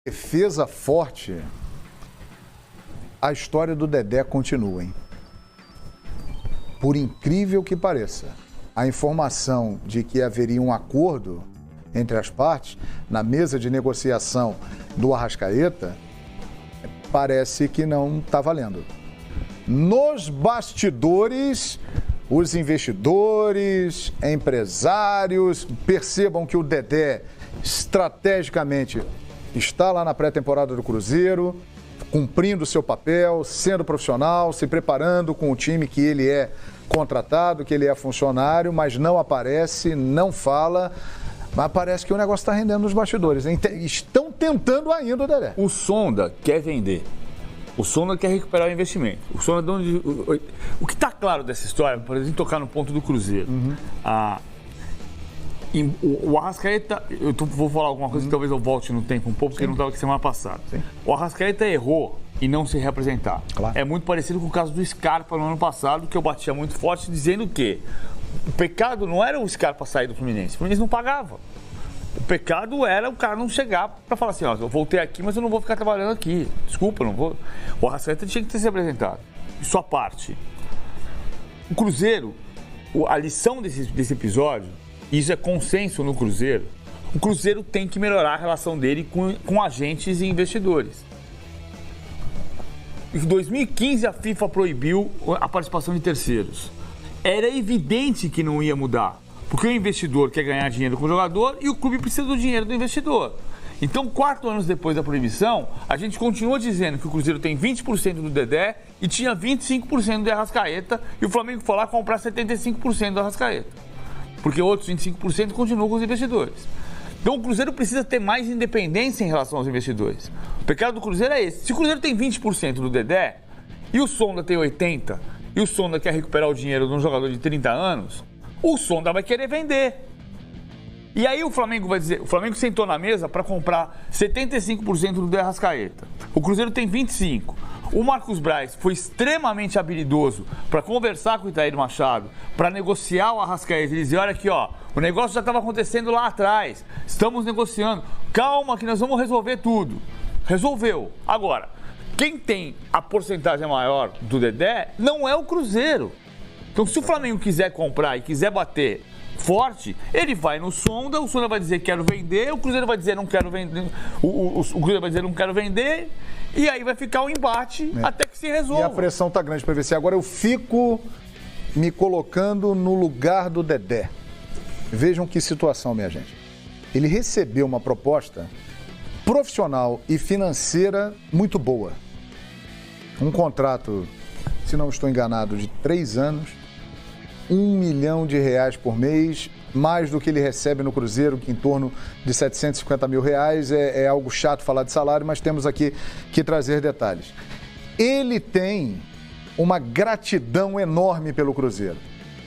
defesa forte, a história do Dedé continua, hein? Por incrível que pareça, a informação de que haveria um acordo entre as partes na mesa de negociação do Arrascaeta parece que não está valendo. Nos bastidores, os investidores, empresários percebam que o Dedé estrategicamente está lá na pré-temporada do Cruzeiro, cumprindo o seu papel, sendo profissional, se preparando com o time que ele é contratado, que ele é funcionário, mas não aparece, não fala, mas parece que o negócio está rendendo nos bastidores. Estão tentando ainda o Dedé. O Sonda quer vender. O Sonda quer recuperar o investimento. O Sonda, o que está claro dessa história, por exemplo, tocar no ponto do Cruzeiro. O Arrascaeta, vou falar alguma coisa que talvez eu volte no tempo um pouco, porque não estava aqui semana passada. Sim. O Arrascaeta errou em não se representar. Claro. É muito parecido com o caso do Scarpa no ano passado, que eu batia muito forte, dizendo que o pecado não era o Scarpa sair do Fluminense. O Fluminense não pagava. O pecado era o cara não chegar para falar assim, ó, eu voltei aqui, mas eu não vou ficar trabalhando aqui. Desculpa, eu não vou. O Arrascaeta tinha que ter se apresentado. Isso à parte. O Cruzeiro, a lição desse episódio, isso é consenso no Cruzeiro, o Cruzeiro tem que melhorar a relação dele com agentes e investidores. Em 2015, a FIFA proibiu a participação de terceiros. Era evidente que não ia mudar, porque o investidor quer ganhar dinheiro com o jogador e o clube precisa do dinheiro do investidor. Então, 4 anos depois da proibição, a gente continua dizendo que o Cruzeiro tem 20% do Dedé e tinha 25% do Arrascaeta, e o Flamengo foi lá comprar 75% do Arrascaeta. Porque outros 25% continuam com os investidores. Então o Cruzeiro precisa ter mais independência em relação aos investidores. O pecado do Cruzeiro é esse. Se o Cruzeiro tem 20% do Dedé e o Sonda tem 80%, e o Sonda quer recuperar o dinheiro de um jogador de 30 anos, o Sonda vai querer vender. E aí o Flamengo vai dizer, o Flamengo sentou na mesa para comprar 75% do Arrascaeta. O Cruzeiro tem 25%. O Marcos Braz foi extremamente habilidoso para conversar com o Itair Machado, para negociar o Arrascaeta e dizer, olha aqui, ó, o negócio já estava acontecendo lá atrás, estamos negociando, calma que nós vamos resolver tudo. Resolveu. Agora, quem tem a porcentagem maior do Dedé não é o Cruzeiro. Então, se o Flamengo quiser comprar e quiser bater forte, ele vai no Sonda, o Sonda vai dizer quero vender, o Cruzeiro vai dizer não quero vender, o Cruzeiro vai dizer não quero vender, e aí vai ficar um embate até que se resolva. E a pressão tá grande para ver se agora eu fico me colocando no lugar do Dedé. Vejam que situação, minha gente. Ele recebeu uma proposta profissional e financeira muito boa. Um contrato, se não estou enganado, de 3 anos, R$1 milhão por mês, mais do que ele recebe no Cruzeiro, que em torno de R$750 mil. É algo chato falar de salário, mas temos aqui que trazer detalhes. Ele tem uma gratidão enorme pelo Cruzeiro,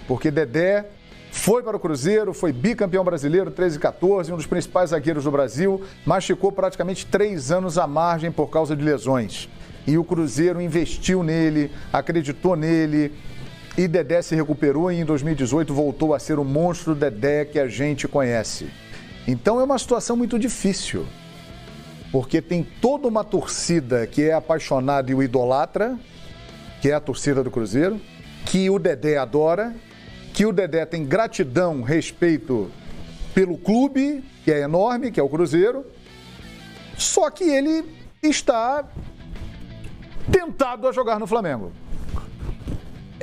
porque Dedé foi para o Cruzeiro, foi bicampeão brasileiro 13 e 14, um dos principais zagueiros do Brasil, mas ficou praticamente 3 anos à margem por causa de lesões. E o Cruzeiro investiu nele, acreditou nele, e Dedé se recuperou e em 2018 voltou a ser o monstro Dedé que a gente conhece. Então é uma situação muito difícil, porque tem toda uma torcida que é apaixonada e o idolatra, que é a torcida do Cruzeiro, que o Dedé adora, que o Dedé tem gratidão, respeito pelo clube, que é enorme, que é o Cruzeiro, só que ele está tentado a jogar no Flamengo.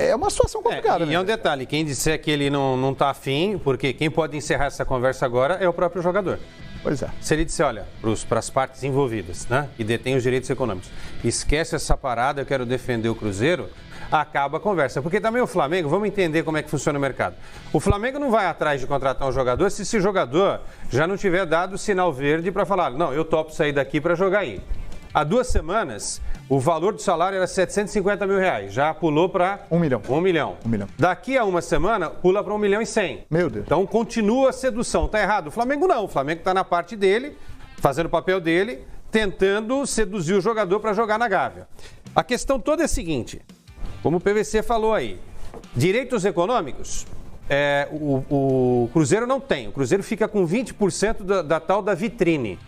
É uma situação complicada, né? E é um detalhe, quem disser que ele não está afim, porque quem pode encerrar essa conversa agora é o próprio jogador. Pois é. Se ele disser, olha, para as partes envolvidas, né, que detêm os direitos econômicos, esquece essa parada, eu quero defender o Cruzeiro, acaba a conversa. Porque também o Flamengo, vamos entender como é que funciona o mercado. O Flamengo não vai atrás de contratar um jogador se esse jogador já não tiver dado sinal verde para falar, não, eu topo sair daqui para jogar aí. Há 2 semanas, o valor do salário era R$750 mil, já pulou para 1 milhão. 1 milhão. 1 milhão. Daqui a 1 semana, pula para 1 milhão e 100. Meu Deus. Então continua a sedução. Tá errado? O Flamengo não. O Flamengo está na parte dele, fazendo o papel dele, tentando seduzir o jogador para jogar na Gávea. A questão toda é a seguinte, como o PVC falou aí, direitos econômicos, o Cruzeiro não tem. O Cruzeiro fica com 20% da tal da vitrine.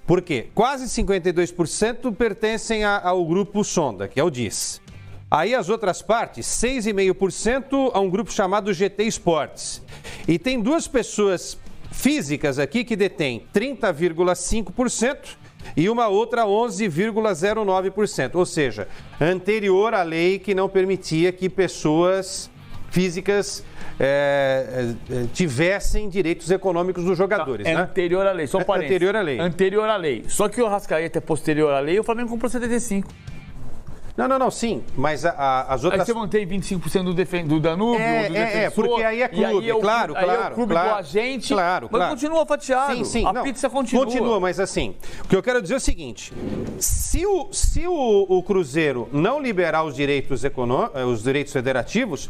Por quê? Quase 52% pertencem ao grupo Sonda, que é o DIS. Aí as outras partes, 6,5% a um grupo chamado GT Esportes. E tem duas pessoas físicas aqui que detêm 30,5% e uma outra 11,09%. Ou seja, anterior à lei que não permitia que pessoas físicas tivessem direitos econômicos dos jogadores. É, né? Anterior à lei, só um parênteses. Anterior à lei. Anterior à lei. Só que o Arrascaeta é posterior à lei, o Flamengo comprou 75%. Não, sim, mas as outras... Aí você mantém 25% do Danúbio, do defensor... porque aí é clube, aí é claro. Aí é o clube do agente, mas continua fatiado, sim, a pizza continua. Continua, mas assim, o que eu quero dizer é o seguinte, se o Cruzeiro não liberar os direitos federativos,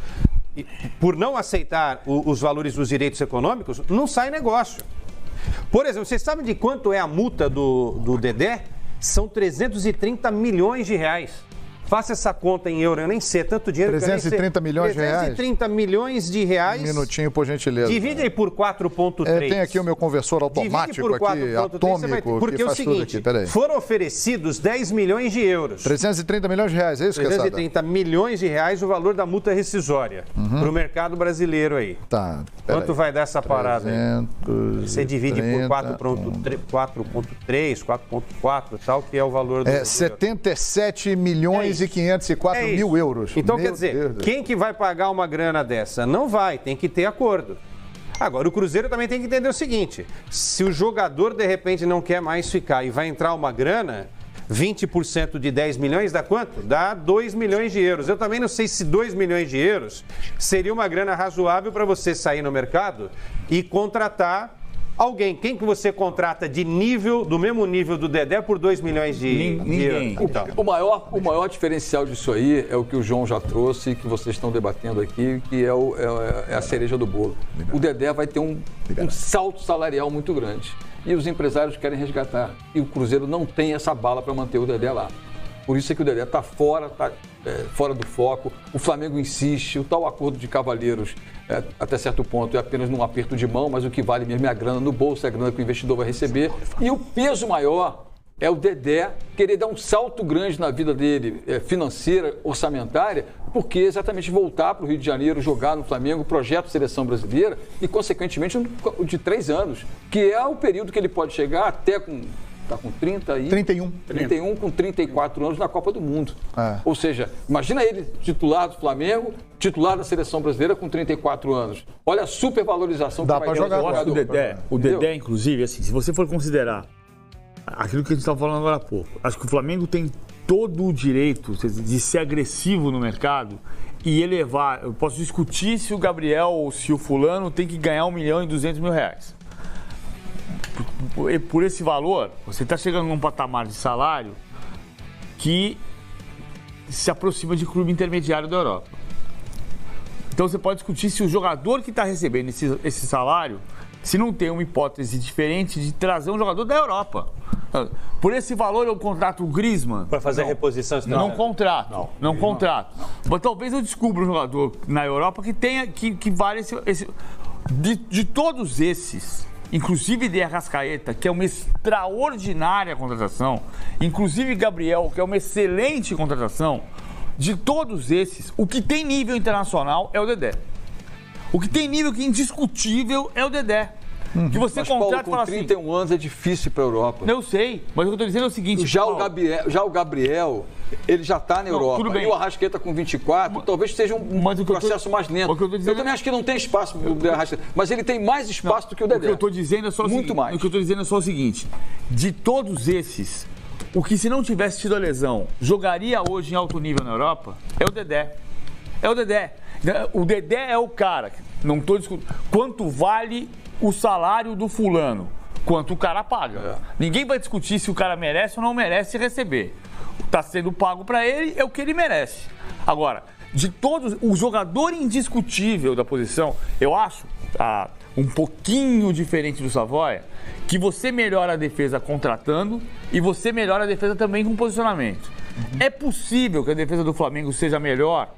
por não aceitar os valores dos direitos econômicos, não sai negócio. Por exemplo, vocês sabem de quanto é a multa do Dedé? São 330 milhões de reais. Faça essa conta em euro, eu nem sei, tanto dinheiro... 330 milhões de reais? 330 milhões de reais. Um minutinho, por gentileza. Divide aí por 4,3. Tem aqui o meu conversor automático aqui, atômico, porque que é o faz seguinte, tudo aqui, foram oferecidos 10 milhões de euros. 330 milhões de reais, é isso, Quesada? 330 milhões de reais o valor da multa rescisória para o mercado brasileiro aí. Tá, quanto vai dar essa parada aí? Você divide por 4,3, 4,4 e tal, que é o valor do... 77 milhões e 504 mil euros. Então, quer dizer, quem que vai pagar uma grana dessa? Não vai, tem que ter acordo. Agora, o Cruzeiro também tem que entender o seguinte, se o jogador, de repente, não quer mais ficar e vai entrar uma grana, 20% de 10 milhões dá quanto? Dá 2 milhões de euros. Eu também não sei se 2 milhões de euros seria uma grana razoável para você sair no mercado e contratar alguém. Quem que você contrata do mesmo nível do Dedé por 2 milhões de euros? Então. O maior diferencial disso aí é o que o João já trouxe, que vocês estão debatendo aqui, que é a cereja do bolo. O Dedé vai ter um salto salarial muito grande. E os empresários querem resgatar. E o Cruzeiro não tem essa bala para manter o Dedé lá. Por isso é que o Dedé está fora do foco. O Flamengo insiste, o tal acordo de cavalheiros, até certo ponto, é apenas num aperto de mão, mas o que vale mesmo é a grana no bolso, é a grana que o investidor vai receber. E o peso maior é o Dedé querer dar um salto grande na vida dele, financeira, orçamentária, porque exatamente voltar para o Rio de Janeiro, jogar no Flamengo, projeto Seleção Brasileira e, consequentemente, de 3 anos, que é o período que ele pode chegar até com... Está com 31, com 34 anos na Copa do Mundo. Ou seja, imagina ele titular do Flamengo, titular da Seleção Brasileira com 34 anos. Olha a supervalorização que vai ter. Dá para jogar. O Dedé, inclusive, assim, se você for considerar aquilo que a gente estava falando agora há pouco, acho que o Flamengo tem todo o direito de ser agressivo no mercado e elevar. Eu posso discutir se o Gabriel ou se o fulano tem que ganhar 1.200.000 reais. Por esse valor, você está chegando num patamar de salário que se aproxima de clube intermediário da Europa. Então você pode discutir se o jogador que está recebendo esse salário, se não tem uma hipótese diferente de trazer um jogador da Europa. Por esse valor eu contrato o Griezmann. Para fazer a reposição. Não contrato. Não contrato. Mas talvez eu descubra um jogador na Europa que tenha que vale esse de todos esses. Inclusive de Arrascaeta, que é uma extraordinária contratação, inclusive Gabriel, que é uma excelente contratação, de todos esses, o que tem nível internacional é o Dedé. O que tem nível que é indiscutível é o Dedé. Que você mas, contrata Paulo, com 31 anos é difícil para a Europa. Eu sei, mas o que eu estou dizendo é o seguinte... Já o Gabriel, ele já está na Europa. Tudo bem. E o Arrascaeta com 24, talvez seja um processo mais lento. Eu também acho que não tem espaço para o Arrascaeta, mas ele tem mais espaço do que o Dedé. O que eu estou dizendo é só o seguinte. Muito mais. O que eu estou dizendo é só o seguinte. De todos esses, o que se não tivesse tido a lesão, jogaria hoje em alto nível na Europa, é o Dedé. É o Dedé. O Dedé é o cara, não estou discutindo, quanto vale o salário do fulano, quanto o cara paga. Ninguém vai discutir se o cara merece ou não merece receber. Está sendo pago para ele, é o que ele merece. Agora, de todos, o jogador indiscutível da posição, eu acho, um pouquinho diferente do Savoia, que você melhora a defesa contratando e você melhora a defesa também com posicionamento. É possível que a defesa do Flamengo seja melhor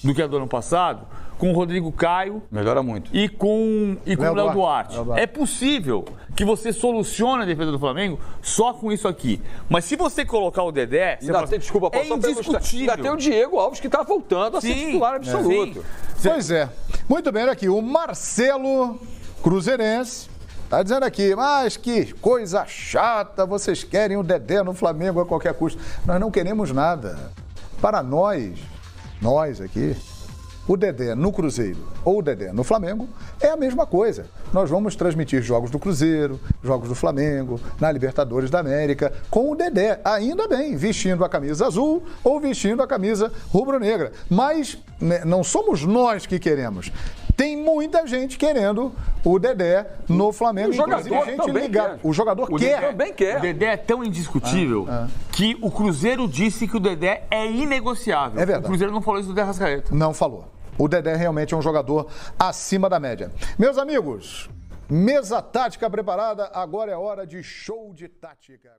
do que a do ano passado, com o Rodrigo Caio Melhora muito. e com o Léo Duarte. Léo Duarte. É possível que você solucione a defesa do Flamengo só com isso aqui. Mas se você colocar o Dedé, você fala, Desculpa, é só pra ilustrar. indiscutível. Ainda tem o Diego Alves que está voltando a ser Sim, titular absoluto. sim. Pois é. Muito bem, olha aqui. O Marcelo Cruzeirense tá dizendo aqui, mas que coisa chata, vocês querem o Dedé no Flamengo a qualquer custo. Nós não queremos nada. Para nós aqui, o Dedé no Cruzeiro ou o Dedé no Flamengo é a mesma coisa. Nós vamos transmitir jogos do Cruzeiro, jogos do Flamengo, na Libertadores da América, com o Dedé, ainda bem, vestindo a camisa azul ou vestindo a camisa rubro-negra. Mas né, não somos nós que queremos. Tem muita gente querendo o Dedé no Flamengo. O jogador inclusive gente também ligada. quer. O jogador O quer. Dedé Também quer. O Dedé é tão indiscutível que o Cruzeiro disse que o Dedé é inegociável. É verdade. O Cruzeiro não falou isso do Arrascaeta. Não falou. O Dedé realmente é um jogador acima da média. Meus amigos, mesa tática preparada, agora é hora de show de tática.